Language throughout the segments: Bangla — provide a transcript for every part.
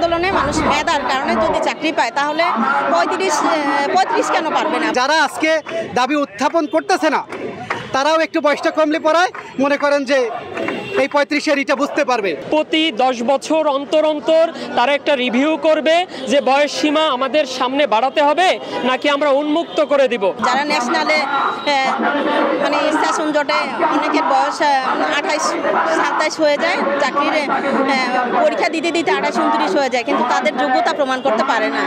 আন্দোলনে মানুষ মেধার কারণে যদি চাকরি পায় তাহলে 35 কেন পারবে না? যারা আজকে দাবি উত্থাপন করতেছে না তারাও একটু বয়সটা কমলে পড়ায় মনে করেন যে এই 35-এর এটা বুঝতে পারবে। প্রতি 10 বছর অন্তর অন্তর তারা একটা রিভিউ করবে যে বয়স সীমা আমাদের সামনে বাড়াতে হবে নাকি আমরা উন্মুক্ত করে দিব। যারা ন্যাশনালে মানে স্টেশন জটে অনেকের বয়স 28-27 হয়ে যায়, চাকরির পরীক্ষা দিতে দিতে 28-29 হয়ে যায়, কিন্তু তাদের যোগ্যতা প্রমাণ করতে পারে না।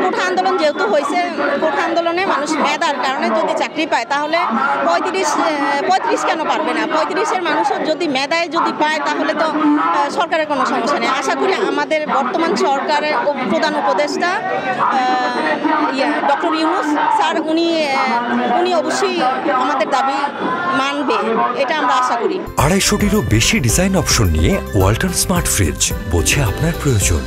কোঠা আন্দোলন যেহেতু হয়েছে, কোঠা আন্দোলনে মানুষ মেধার কারণে যদি চাকরি পায় তাহলে 35 কেন পারবে না? 35-এর মানুষও যদি মেধায় যদি পায় তাহলে তো সরকারের কোনো সমস্যা নেই। আশা করি আমাদের বর্তমান সরকারের প্রধান উপদেষ্টা ডক্টর ইউনূস স্যার উনি অবশ্যই আমাদের দাবি মানবে, এটা আমরা আশা করি। 250-টিরও বেশি ডিজাইন অপশন নিয়ে ওয়ালটন স্মার্ট ফ্রিজ, বোঝে আপনার প্রয়োজন।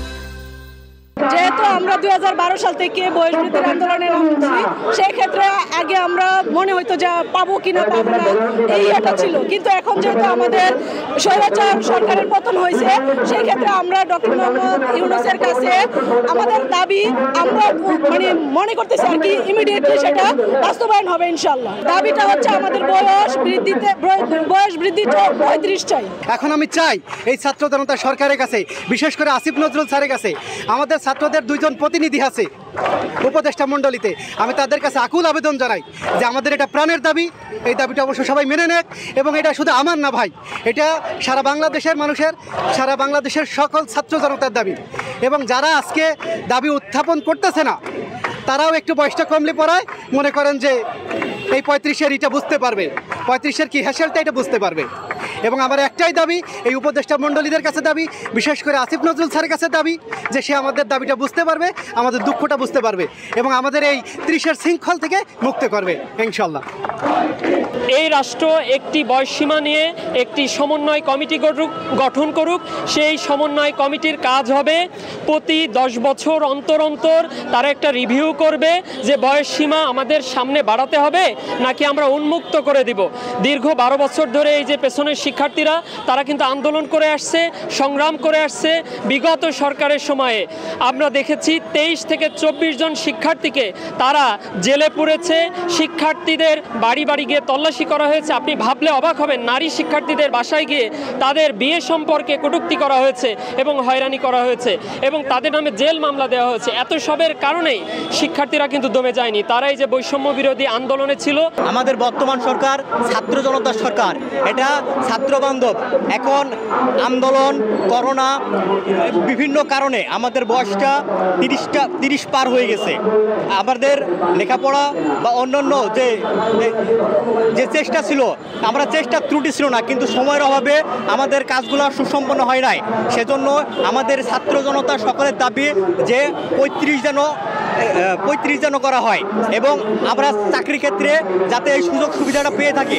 যেহেতু আমরা 2012 সাল থেকে বয়স বৃদ্ধির আন্দোলনে নামছি, সেই ক্ষেত্রে আগে আমরা মনে হইতো যে পাবো কিনা পাবো না, এটা ছিল। কিন্তু এখন যেহেতু আমাদের স্বৈরাচার সরকারের পতন হয়েছে, সেই ক্ষেত্রে আমরা ডক্টর মোহাম্মদ ইউনূসের কাছে আমাদের দাবি আমরা মানে মনে করতেছি আর কি ইমিডিয়েটলি সেটা বাস্তবায়ন হবে ইনশাল্লাহ। দাবিটা হচ্ছে আমাদের বয়স বৃদ্ধি 35 চাই। এখন আমি চাই এই ছাত্র জনতা সরকারের কাছে, বিশেষ করে আসিফ নজরুল স্যারের কাছে, আমাদের ছাত্রদের 2জন প্রতিনিধি আছে উপদেষ্টা মণ্ডলীতে, আমি তাদের কাছে আকুল আবেদন জানাই যে আমাদের এটা প্রাণের দাবি, এই দাবিটা অবশ্য সবাই মেনে নেক। এবং এটা শুধু আমার না ভাই, এটা সারা বাংলাদেশের মানুষের, সারা বাংলাদেশের সকল ছাত্র জনতার দাবি। এবং যারা আজকে দাবি উত্থাপন করতেছে না তারাও একটু বয়সটা কমলে পড়ায় মনে করেন যে এই 35-এর এটা বুঝতে পারবে, 35-এর কি হ্যাসেলটা এটা বুঝতে পারবে। এবং আমার একটাই দাবি, এই উপদেষ্টা মণ্ডলীদের কাছে দাবি, বিশেষ করে আসিফ নজরুল স্যারের কাছে দাবি যে সে আমাদের দাবিটা বুঝতে পারবে, আমাদের দুঃখটা বুঝতে পারবে এবং আমাদের এই 30-এর শৃঙ্খল থেকে মুক্ত করবে ইনশাল্লাহ। এই রাষ্ট্র একটি বয়সসীমা নিয়ে একটি সমন্বয় কমিটি গঠন করুক। সেই সমন্বয় কমিটির কাজ হবে প্রতি 10 বছর অন্তর অন্তর তারা একটা রিভিউ করবে যে বয়স সীমা আমাদের সামনে বাড়াতে হবে নাকি আমরা উন্মুক্ত করে দিব। দীর্ঘ 12 বছর ধরে এই যে পেছনের শিক্ষার্থীরা তারা কিন্তু আন্দোলন করে আসছে, সংগ্রাম করে আসছে। বিগত সরকারের সময়ে আমরা দেখেছি 23 থেকে 24 জন শিক্ষার্থীকে তারা জেলে পুরেছে, শিক্ষার্থীদের বাড়ি বাড়ি গিয়ে তল্লাশি করা হয়েছে। আপনি ভাবলে অবাক হবেন, নারী শিক্ষার্থীদের বাসায় গিয়ে তাদের বিয়ে সম্পর্কে কটূক্তি করা হয়েছে এবং হয়রানি করা হয়েছে এবং তাদের নামে জেল মামলা দেওয়া হয়েছে। এত সবের কারণেই শিক্ষার্থীরা কিন্তু দমে যায়নি, তারা এই যে বৈষম্য বিরোধী আন্দোলনে ছিল। আমাদের বর্তমান সরকার ছাত্র জনতার সরকার, এটা ছাত্র বান্ধব। এখন আন্দোলন, করোনা, বিভিন্ন কারণে আমাদের বয়সটা 30 পার হয়ে গেছে। আমাদের লেখাপড়া বা অন্যান্য যে চেষ্টা ছিল, আমরা চেষ্টা ত্রুটি ছিল না, কিন্তু সময়ের অভাবে আমাদের কাজগুলো সুসম্পন্ন হয় নাই। সেজন্য আমাদের ছাত্র জনতা সকলের দাবি যে 35 যেন করা হয় এবং আমরা চাকরি ক্ষেত্রে যাতে এই সুযোগ সুবিধাটা পেয়ে থাকি।